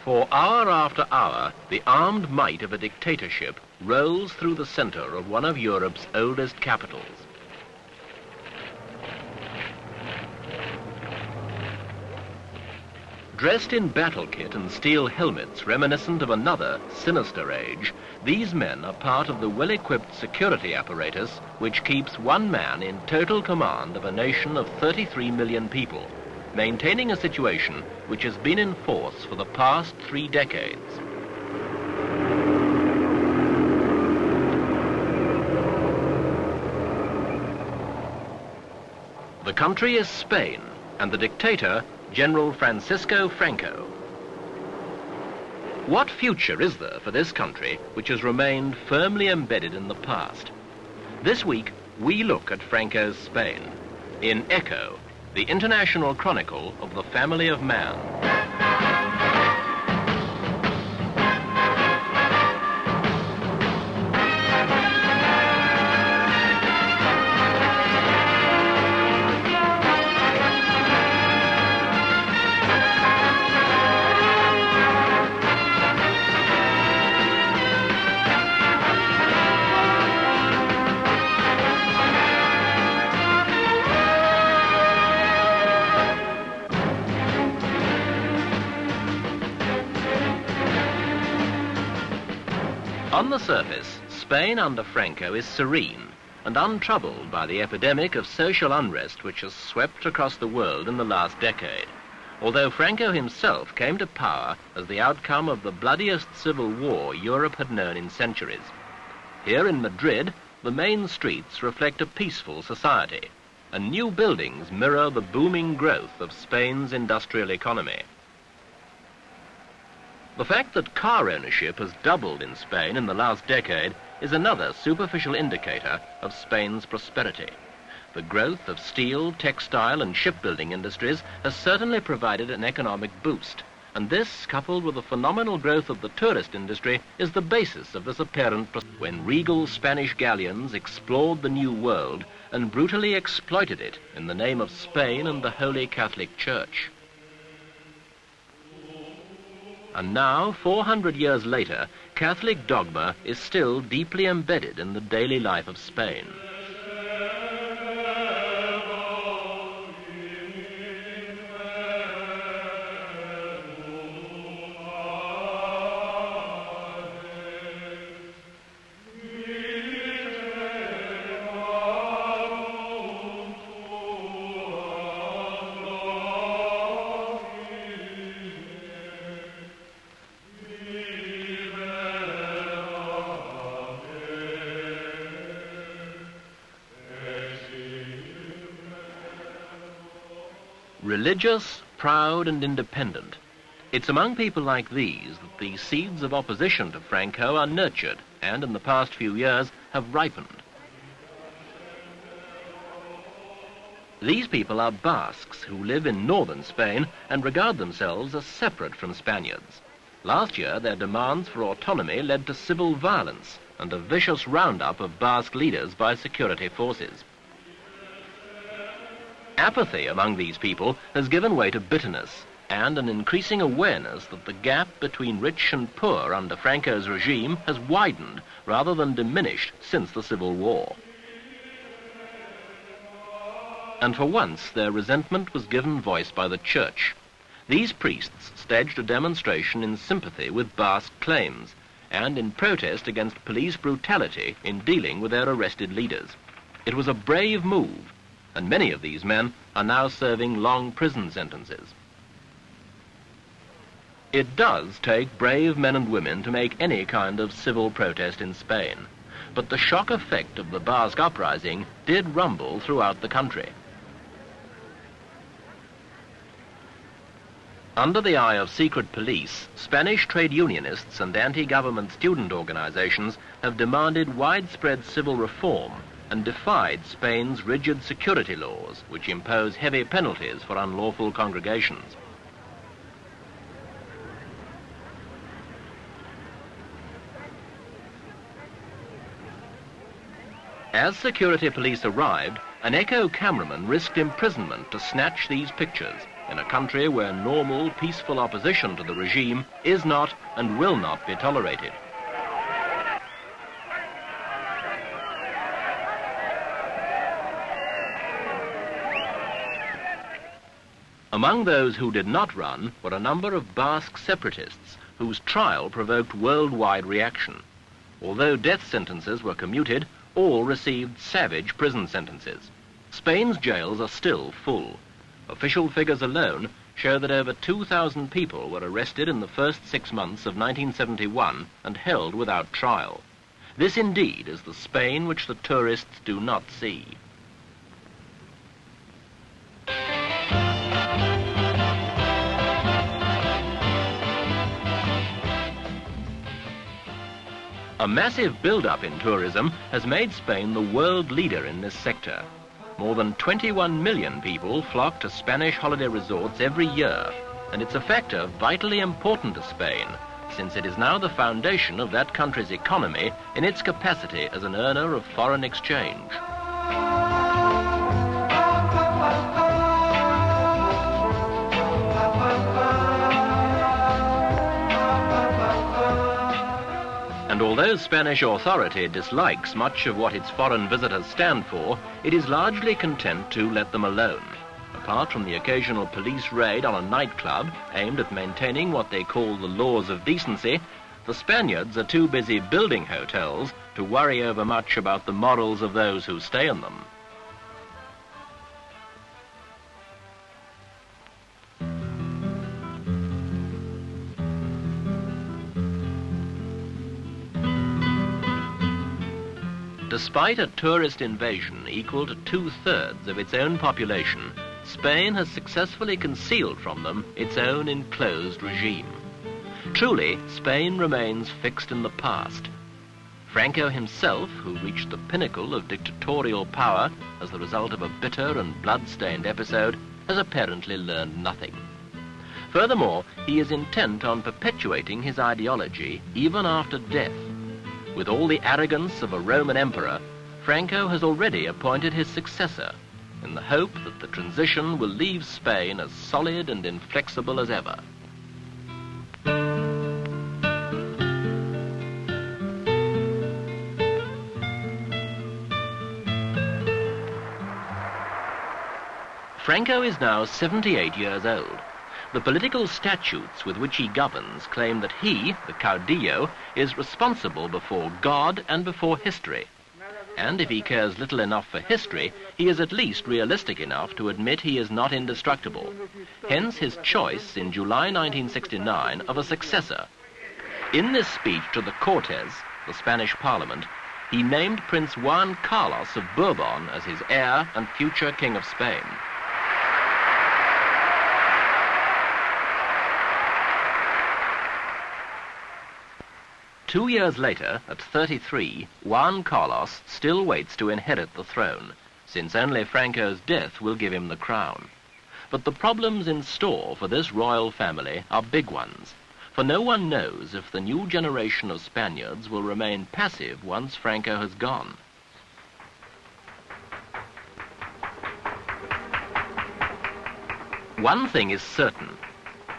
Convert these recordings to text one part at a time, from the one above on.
For hour after hour, the armed might of a dictatorship rolls through the center of one of Europe's oldest capitals. Dressed in battle kit and steel helmets reminiscent of another, sinister age, these men are part of the well-equipped security apparatus which keeps one man in total command of a nation of 33 million people, maintaining a situation which has been in force for the past 3 decades. The country is Spain, and the dictator, General Francisco Franco. What future is there for this country which has remained firmly embedded in the past? This week, we look at Franco's Spain in Echo, the international chronicle of the family of man. On the surface, Spain under Franco is serene and untroubled by the epidemic of social unrest which has swept across the world in the last decade, although Franco himself came to power as the outcome of the bloodiest civil war Europe had known in centuries. Here in Madrid, the main streets reflect a peaceful society, and new buildings mirror the booming growth of Spain's industrial economy. The fact that car ownership has doubled in Spain in the last decade is another superficial indicator of Spain's prosperity. The growth of steel, textile and shipbuilding industries has certainly provided an economic boost, and this, coupled with the phenomenal growth of the tourist industry, is the basis of this apparent prosperity. When regal Spanish galleons explored the New World and brutally exploited it in the name of Spain and the Holy Catholic Church. And now, 400 years later, Catholic dogma is still deeply embedded in the daily life of Spain. Religious, proud and independent. It's among people like these that the seeds of opposition to Franco are nurtured and in the past few years have ripened. These people are Basques who live in northern Spain and regard themselves as separate from Spaniards. Last year, their demands for autonomy led to civil violence and a vicious roundup of Basque leaders by security forces. Apathy among these people has given way to bitterness and an increasing awareness that the gap between rich and poor under Franco's regime has widened rather than diminished since the Civil War. And for once, their resentment was given voice by the church. These priests staged a demonstration in sympathy with Basque claims and in protest against police brutality in dealing with their arrested leaders. It was a brave move, and many of these men are now serving long prison sentences. It does take brave men and women to make any kind of civil protest in Spain, but the shock effect of the Basque uprising did rumble throughout the country. Under the eye of secret police, Spanish trade unionists and anti-government student organizations have demanded widespread civil reform and defied Spain's rigid security laws, which impose heavy penalties for unlawful congregations. As security police arrived, an Echo cameraman risked imprisonment to snatch these pictures, in a country where normal, peaceful opposition to the regime is not and will not be tolerated. Among those who did not run were a number of Basque separatists whose trial provoked worldwide reaction. Although death sentences were commuted, all received savage prison sentences. Spain's jails are still full. Official figures alone show that over 2,000 people were arrested in the first 6 months of 1971 and held without trial. This indeed is the Spain which the tourists do not see. A massive build-up in tourism has made Spain the world leader in this sector. More than 21 million people flock to Spanish holiday resorts every year, and it's a factor vitally important to Spain, since it is now the foundation of that country's economy in its capacity as an earner of foreign exchange. And although Spanish authority dislikes much of what its foreign visitors stand for, it is largely content to let them alone. Apart from the occasional police raid on a nightclub aimed at maintaining what they call the laws of decency, the Spaniards are too busy building hotels to worry over much about the morals of those who stay in them. Despite a tourist invasion equal to 2/3 of its own population, Spain has successfully concealed from them its own enclosed regime. Truly, Spain remains fixed in the past. Franco himself, who reached the pinnacle of dictatorial power as the result of a bitter and blood-stained episode, has apparently learned nothing. Furthermore, he is intent on perpetuating his ideology even after death. With all the arrogance of a Roman emperor, Franco has already appointed his successor, in the hope that the transition will leave Spain as solid and inflexible as ever. Franco is now 78 years old. The political statutes with which he governs claim that he, the caudillo, is responsible before God and before history. And if he cares little enough for history, he is at least realistic enough to admit he is not indestructible. Hence his choice in July 1969 of a successor. In this speech to the Cortes, the Spanish parliament, he named Prince Juan Carlos of Bourbon as his heir and future King of Spain. Two years later, at 33, Juan Carlos still waits to inherit the throne, since only Franco's death will give him the crown. But the problems in store for this royal family are big ones, for no one knows if the new generation of Spaniards will remain passive once Franco has gone. One thing is certain.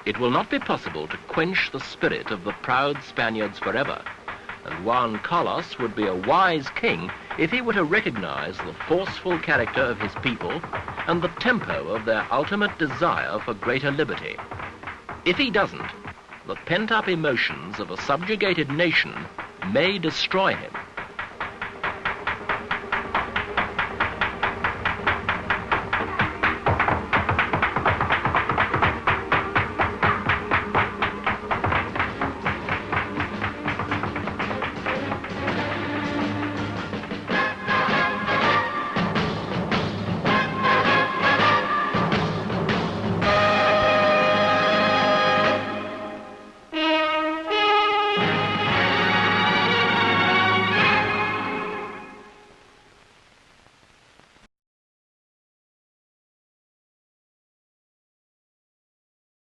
It will not be possible to quench the spirit of the proud Spaniards forever, and Juan Carlos would be a wise king if he were to recognize the forceful character of his people and the tempo of their ultimate desire for greater liberty. If he doesn't, the pent-up emotions of a subjugated nation may destroy him.